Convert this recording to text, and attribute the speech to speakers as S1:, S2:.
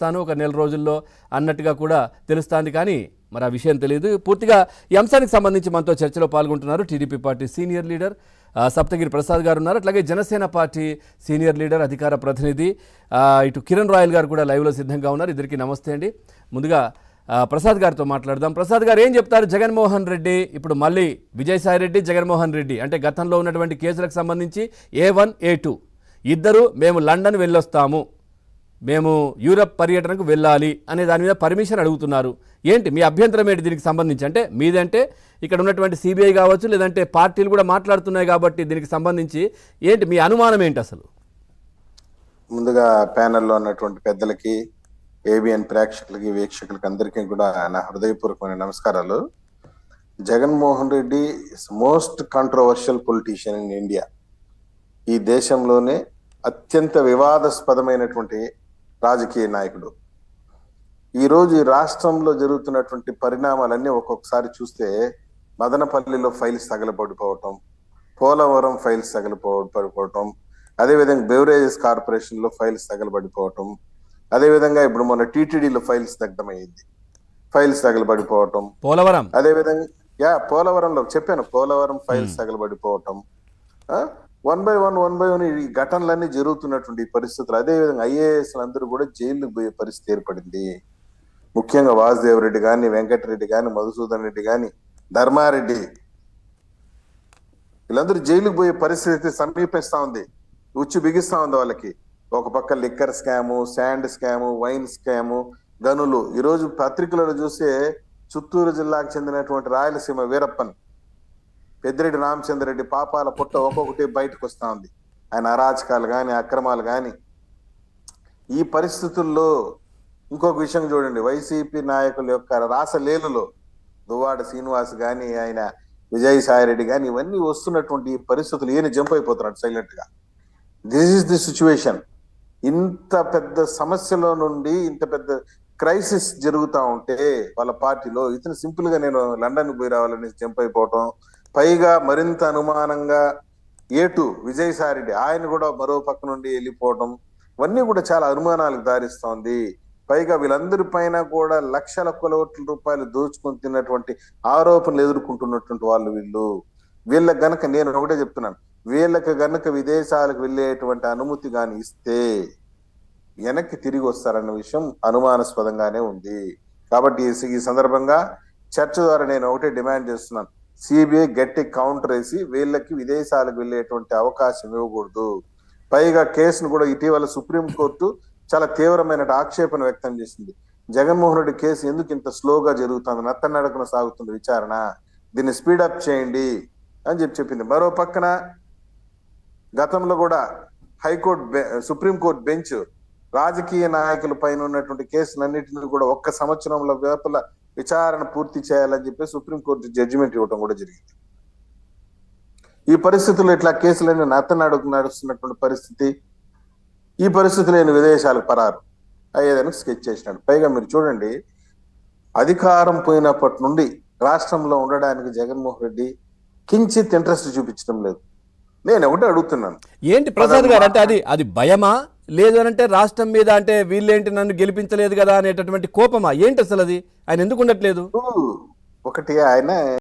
S1: తాను ఒక నెల రోజుల్లో అన్నట్టుగా కూడా తెలుస్తోంది. కానీ మరి ఆ విషయం తెలియదు. పూర్తిగా ఈ అంశానికి సంబంధించి మనతో చర్చలో పాల్గొంటున్నారు TDP party senior leader Saptagiri Prasad గారు ఉన్నారు. అట్లాగే జనసేన పార్టీ సీనియర్ లీడర్ అధికార ప్రతినిధి ఇటు కిరణ్ రాయల్ గారు కూడా లైవ్లో సిద్ధంగా ఉన్నారు. ఇద్దరికి నమస్తే అండి. ముందుగా ప్రసాద్ గారితో మాట్లాడదాం. ప్రసాద్ గారు ఏం చెప్తారు? జగన్మోహన్ రెడ్డి ఇప్పుడు మళ్ళీ విజయసాయి రెడ్డి, జగన్మోహన్ రెడ్డి అంటే గతంలో ఉన్నటువంటి కేసులకు సంబంధించి A1 A2 ఇద్దరు మేము లండన్ వెళ్ళొస్తాము, మేము యూరప్ పర్యటనకు వెళ్ళాలి అనే దాని మీద పర్మిషన్ అడుగుతున్నారు. ఏంటి మీ అభ్యంతరం ఏంటి దీనికి సంబంధించి? అంటే మీదంటే ఇక్కడ ఉన్నటువంటి సిబిఐ కావచ్చు, లేదంటే పార్టీలు కూడా మాట్లాడుతున్నాయి కాబట్టి దీనికి సంబంధించి ఏంటి మీ అనుమానం ఏంటి అసలు?
S2: ముందుగా ప్యానెల్లో ఉన్నటువంటి పెద్దలకి, ఏబిఎన్ ప్రేక్షకులకి, వీక్షకులకి అందరికీ కూడా నా హృదయపూర్వకమైన నమస్కారాలు. Jaganmohan Reddy is most controversial politician in India. ఈ దేశంలోనే అత్యంత వివాదాస్పదమైనటువంటి రాజకీయ నాయకుడు. ఈరోజు ఈ రాష్ట్రంలో జరుగుతున్నటువంటి పరిణామాలన్నీ ఒక్కొక్కసారి చూస్తే మదనపల్లిలో ఫైల్స్ తగలబడిపోవటం, పోలవరం ఫైల్స్ తగలబడిపోవటం, అదేవిధంగా బెవరేజెస్ కార్పొరేషన్ లో ఫైల్స్ తగలబడిపోవటం, అదేవిధంగా ఇప్పుడు మొన్న టీటీడీలో ఫైల్స్ దగ్ధమైంది, ఫైల్స్ తగలబడిపోవటం,
S1: పోలవరం
S2: అదేవిధంగా పోలవరంలో చెప్పాను, పోలవరం ఫైల్స్ తగలబడిపోవటం, వన్ బై వన్ ఈ ఘటనలన్నీ జరుగుతున్నటువంటి పరిస్థితులు. అదేవిధంగా ఐఏఎస్ అందరూ కూడా జైలుకు పోయే పరిస్థితి ఏర్పడింది. ముఖ్యంగా వాసుదేవరెడ్డి కానీ, వెంకటరెడ్డి కానీ, మధుసూదన్ రెడ్డి కానీ, ధర్మారెడ్డి వీళ్ళందరూ జైలుకు పోయే పరిస్థితి సమీపిస్తా ఉంది, ఉచ్చు బిగిస్తా ఉంది వాళ్ళకి. ఒక పక్క liquor scam, sand scam, wine scam, గనులు. ఈరోజు పత్రికలలో చూస్తే చిత్తూరు జిల్లాకు చెందినటువంటి రాయలసీమ వీరప్పన్, పెద్దిరెడ్డి రామచంద్రరెడ్డి పాపాల పుట్ట ఒక్కొక్కటి బయటకు వస్తా ఉంది. ఆయన అరాచకాలు కానీ, అక్రమాలు కానీ. ఈ పరిస్థితుల్లో ఇంకొక విషయం చూడండి, వైసీపీ నాయకుల యొక్క రాసలీలలో దువ్వాడ శ్రీనివాస్ కానీ, ఆయన విజయసాయిరెడ్డి కానీ, ఇవన్నీ వస్తున్నటువంటి ఈ పరిస్థితులు ఈయన జంప్ అయిపోతున్నాడు సైలెంట్ గా. This is the situation. ఇంత పెద్ద సమస్యలో నుండి ఇంత పెద్ద క్రైసిస్ జరుగుతూ ఉంటే వాళ్ళ పార్టీలో ఇతను సింపుల్ గా నేను లండన్ పోయి రావాలని జంప్ అయిపోవటం, పైగా మరింత అనుమానంగా A2 విజయసాయిరెడ్డి ఆయన కూడా మరో పక్క నుండి వెళ్ళిపోవడం, ఇవన్నీ కూడా చాలా అనుమానాలకు దారిస్తోంది. పైగా వీళ్ళందరి పైన కూడా లక్షల కోట్ల రూపాయలు దోచుకొని తిన్నటువంటి ఆరోపణలు ఎదుర్కొంటున్నటువంటి వాళ్ళు వీళ్ళకి గనక, నేను ఒకటే చెప్తున్నాను, వీళ్ళకి గనక విదేశాలకు వెళ్ళేటువంటి అనుమతి గాని ఇస్తే వెనక్కి తిరిగి వస్తారన్న విషయం అనుమానాస్పదంగానే ఉంది. కాబట్టి ఈ సందర్భంగా చర్చ ద్వారా నేను ఒకటే డిమాండ్ చేస్తున్నాను, సిబిఐ గట్టి కౌంటర్ వేసి వీళ్ళకి విదేశాలకు వెళ్ళేటువంటి అవకాశం ఇవ్వకూడదు. పైగా కేసును కూడా ఇటీవల సుప్రీంకోర్టు చాలా తీవ్రమైన ఆక్షేపణ వ్యక్తం చేసింది. జగన్మోహన్ రెడ్డి కేసు ఎందుకు ఇంత స్లోగా జరుగుతుంది, నత్తనడకన సాగుతుంది విచారణ, దీన్ని స్పీడప్ చేయండి అని చెప్పింది. మరో పక్కన గతంలో కూడా సుప్రీంకోర్టు బెంచ్ రాజకీయ నాయకుల పైన ఉన్నటువంటి కేసులన్నింటినీ కూడా 1 సంవత్సరంలో లోపల విచారణ పూర్తి చేయాలని చెప్పి సుప్రీంకోర్టు జడ్జిమెంట్ ఇవ్వడం కూడా జరిగింది. ఈ పరిస్థితుల్లో ఇట్లా కేసులన్నీ నడుస్తున్నటువంటి పరిస్థితి. ఈ పరిస్థితులు నేను విదేశాలకు పరారు అయ్యేదని స్కెచ్ చేసినాడు. పైగా మీరు చూడండి, అధికారం పోయినప్పటి నుండి రాష్ట్రంలో ఉండడానికి జగన్మోహన్ రెడ్డి కించిత్ ఇంట్రెస్ట్ చూపించడం లేదు. నేను ఒకటి అడుగుతున్నాను,
S1: ఏంటి ప్రసాద్ గారు, అంటే అది భయమా, లేదు అంటే రాష్ట్రం మీద అంటే వీళ్ళేంటి నన్ను గెలిపించలేదు కదా అనేటటువంటి కోపమా, ఏంటి అసలు అది? ఆయన ఎందుకు ఉండట్లేదు?
S2: ఒకటి ఆయన